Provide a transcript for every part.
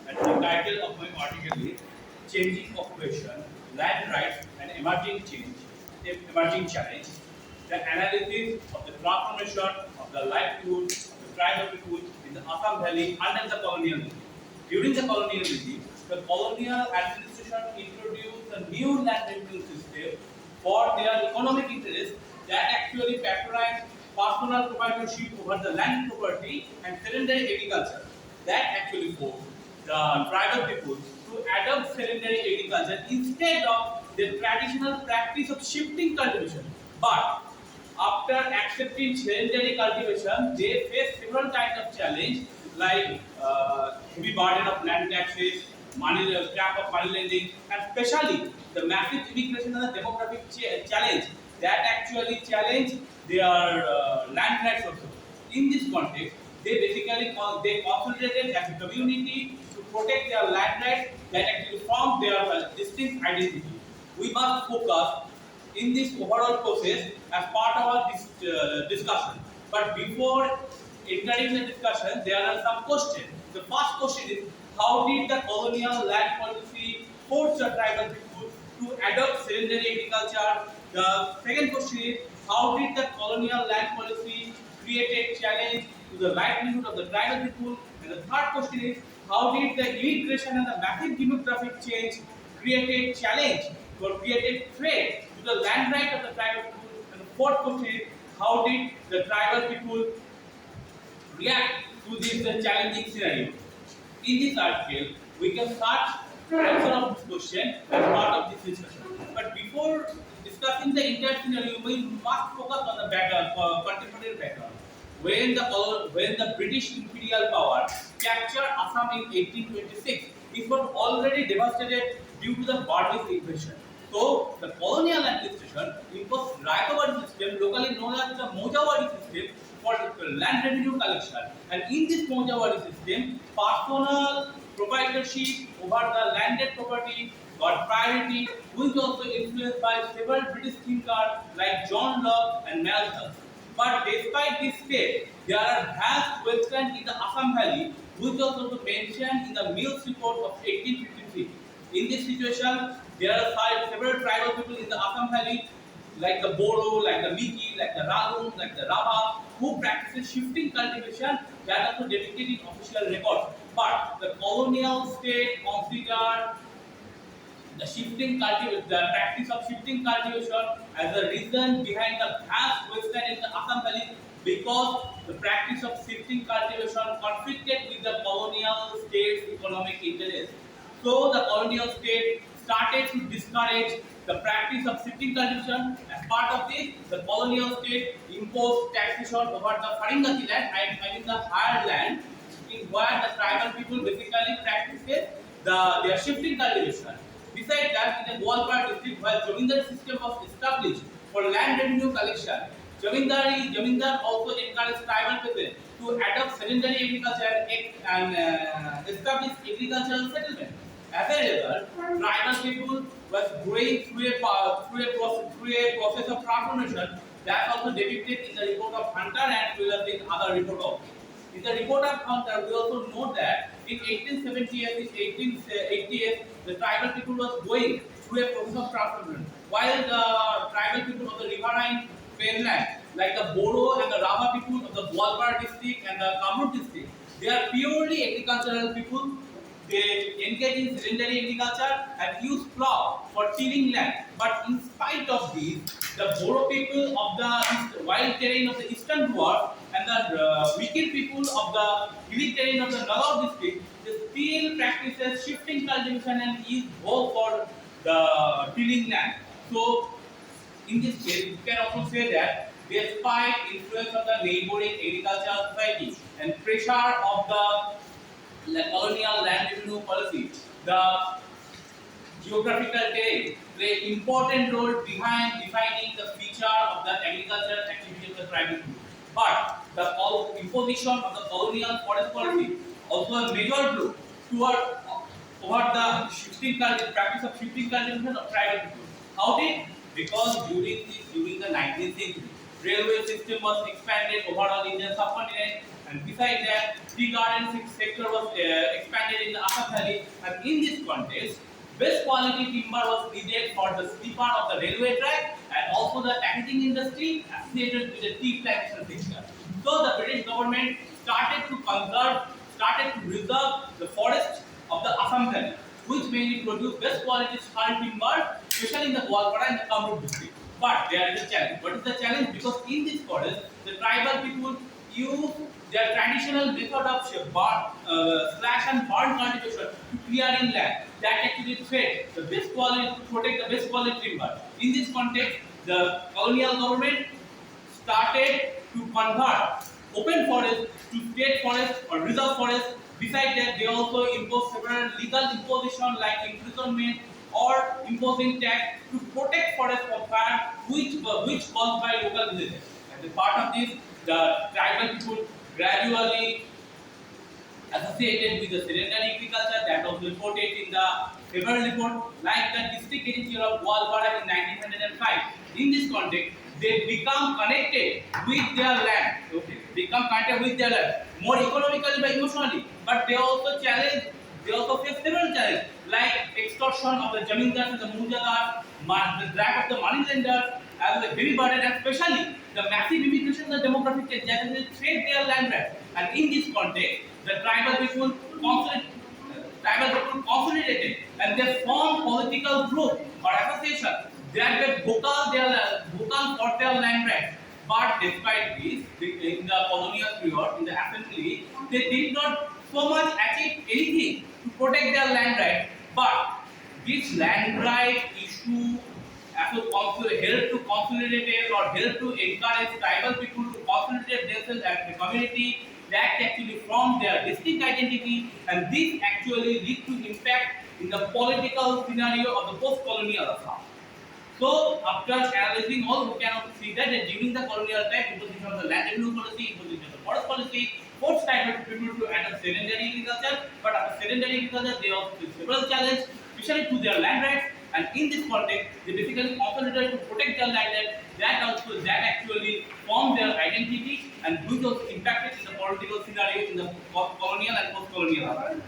and the title of my article is Changing Occupation, Land Rights and Emerging Challenge. The analysis of the transformation of the livelihood of the tribal people in the Assam Valley under the colonial regime. During the colonial regime, the colonial administration introduced a new land revenue system for their economic interests that actually patronized personal proprietorship over the land property and sedentary agriculture. That actually forced the tribal people to adopt sedentary agriculture instead of the traditional practice of shifting cultivation. But after accepting sedentary cultivation, they face several kinds of challenge like heavy burden of land taxes, money cap of money lending, and especially the massive immigration and the demographic challenge that actually challenge their land rights also. In this context, they basically they consolidated as a community to protect their land rights that actually form their distinct identity. We must focus in this overall process as part of our discussion. But before entering the discussion, there are some questions. The first question is, how did the colonial land policy force the tribal people to adopt sedentary agriculture? The second question is, how did the colonial land policy create a challenge to the livelihood of the tribal people? And the third question is, how did the immigration and the massive demographic change create a challenge or create a threat to the land right of the tribal people? And the fourth question is, how did the tribal people react to this challenging scenario? In this article, we can start answer of this question as part of this discussion. But before discussing the entire scenario, we must focus on the background, contemporary background. When the British imperial power captured Assam in 1826, it was already devastated due to the Burmese invasion. So the colonial administration imposed Raikawadi system, locally known as the Mojawadi system, for land revenue collection. And in this Mojawadi system, personal proprietorship over the landed property got priority, which was also influenced by several British thinkers like John Locke and Malthus. But despite this state, there are vast wastelands in the Assam Valley, which was also mentioned in the Mills report of 1853. In this situation, there are several tribal people in the Assam Valley, like the Bodo, like the Miki, like the Ragun, like the Rama, who practices shifting cultivation that also depicted in official records. But the colonial state considered the practice of shifting cultivation as the reason behind the vast wasteland in the Assam Valley, because the practice of shifting cultivation conflicted with the colonial state's economic interests. So the colonial state started to discourage the practice of shifting cultivation. As part of this, the colonial state imposed taxation over the Faringati land, I mean the higher land, in where the tribal people basically practices their shifting cultivation. Besides that, in the Gwalpar district, where Jamindar system was established for land revenue collection, Jamindar also encouraged tribal people to adopt sedentary agriculture and establish agricultural settlement. As a result, tribal people was growing through a process of transformation that also depicted in the report of Hunter and well as in other report of. In the report of Hunter, we also know that in 1870s, in 1880s, the tribal people was going through a process of transformation, while the tribal people of the riverine mainland, like the Bodo and the Rama people of the Gwalpar district and the Kamrup district, they are purely agricultural people. They engage in sedentary agriculture and use plough for tilling land. But in spite of this, the Bodo people of the wild terrain of the eastern dwarf and the wicked people of the hilly terrain of the Nagaur district, they still practices shifting cultivation and use bow for the tilling land. So, in this case, you can also say that despite influence of the neighboring agricultural society and pressure of the colonial land revenue policy, the geographical terrain play important role behind defining the feature of the agricultural activity of the tribal people. But the imposition of the colonial forest policy also a major blow toward over the practice of shifting cultivation of tribal people. How did? Because during the 19th century, railway system was expanded overall Indian subcontinent. and beside that, tea garden sector was expanded in the Assam Valley, and in this context, best quality timber was needed for the sleeper of the railway track and also the packaging industry associated with the tea plantation sector. So the British government started to reserve the forest of the Assam Valley, which mainly produce best quality sal timber, especially in the Gwalpara and the Kamrup district. But there is a challenge. What is the challenge? Because in this forest, the tribal people use their traditional method of slash and burn cultivation to clearing land that actually threat the best quality to protect the best quality timber. In this context, the colonial government started to convert open forest to state forest or reserve forest. Besides that, they also impose several legal imposition like imprisonment or imposing tax to protect forest from fire, which caused by local villagers. As a part of this, the tribal people gradually associated with the sedentary agriculture that was reported in the Federal report, like the district agency of Gwalpara in 1905. In this context, they become connected with their land. Okay, become connected with their land more economically but emotionally. But they also face several challenges like extortion of the zamindars and the mujadars, the drag of the moneylenders, as a heavy burden, and especially the massive immigration and the demographic change that will threat their land rights. And in this context, the tribal people consolidated and they formed political group or association that were vocal for their land rights. But despite this, in the colonial period, in the assembly, they did not so much achieve anything to protect their land rights. But this land right issue help to consolidate or help to encourage tribal people to consolidate themselves as a community that actually form their distinct identity, and this actually lead to impact in the political scenario of the post-colonial Assam. So after analyzing all, we can also see that during the colonial time, imposition of the land revenue policy, imposition of the forest policy, forced tribal people to adopt sedentary agriculture. But after sedentary agriculture, they also face several challenges, especially to their land rights. And in this context, they basically consolidated to protect their land rights. That actually formed their identity and which was impacted in the political scenario in the colonial and post-colonial era.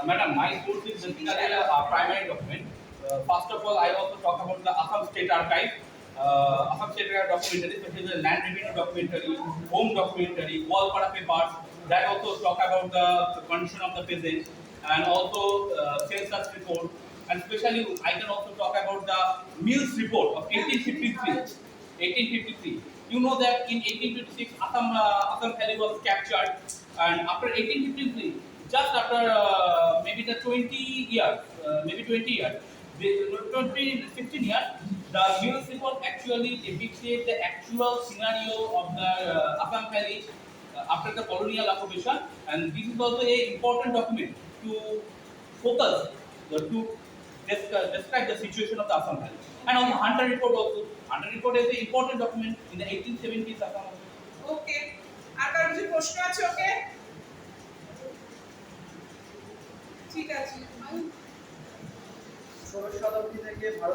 Madam, my source is basically a primary document. First of all, I also talk about the Assam State Archive. Assam State Archive documentary, such as the land revenue documentary, home documentary, Gwalpara papers. That also talk about the condition of the peasants and also census report. And especially, I can also talk about the Mills report of 1853. 1853. You know that in 1856, Assam Valley was captured, and after 1853, just after maybe the 20 years, the 15 years, the Mills report actually depicted the actual scenario of the Assam Valley after the colonial occupation, and this is also a important document to focus to describe the situation of the Assam Valley. And on the Hunter report also. Hunter report is an important document in the 1870s Assam. ওকে আর কারো কিছু প্রশ্ন আছে ওকে ঠিক আছে 16 শতাব্দী থেকে ভারত